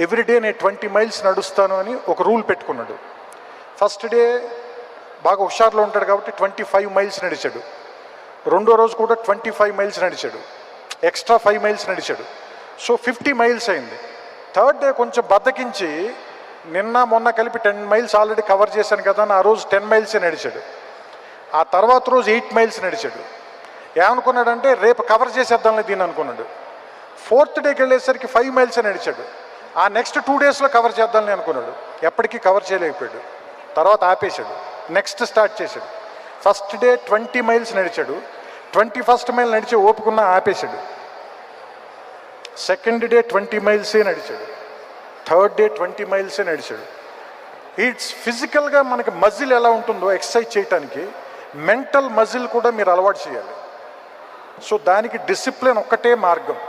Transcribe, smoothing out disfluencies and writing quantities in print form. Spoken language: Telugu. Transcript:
ఎవ్రీడే నేను 20 మైల్స్ నడుస్తాను అని ఒక రూల్ పెట్టుకున్నాడు. ఫస్ట్ డే బాగా హుషారులో ఉంటాడు కాబట్టి 25 మైల్స్ నడిచాడు. రెండో రోజు కూడా 25 మైల్స్ నడిచాడు, ఎక్స్ట్రా 5 మైల్స్ నడిచాడు. సో 50 మైల్స్ అయింది. థర్డ్ డే కొంచెం బద్దకించి నిన్న మొన్న కలిపి 10 మైల్స్ ఆల్రెడీ కవర్ చేశాను కదా అని ఆ రోజు 10 మైల్సే నడిచాడు. ఆ తర్వాత రోజు 8 మైల్స్ నడిచాడు. ఏమనుకున్నాడంటే రేపు కవర్ చేసేద్దాంలే దీన్ని అనుకున్నాడు. ఫోర్త్ డేకి వెళ్ళేసరికి 5 మైల్సే నడిచాడు. ఆ నెక్స్ట్ 2 డేస్లో కవర్ చేద్దామని అనుకున్నాడు. ఎప్పటికీ కవర్ చేయలేకపోయాడు. తర్వాత ఆపేశాడు, నెక్స్ట్ స్టార్ట్ చేశాడు. ఫస్ట్ డే 20 మైల్స్ నడిచాడు. 21st మైల్ నడిచి ఓపుకున్న ఆపేశాడు. సెకండ్ డే 20 మైల్సే నడిచాడు. థర్డ్ డే 20 మైల్సే నడిచాడు. ఇట్స్ ఫిజికల్గా మనకి మజిల్ ఎలా ఉంటుందో ఎక్సర్సైజ్ చేయడానికి మెంటల్ మజిల్ కూడా మీరు అలవాటు చేయాలి. సో దానికి డిసిప్లిన్ ఒక్కటే మార్గం.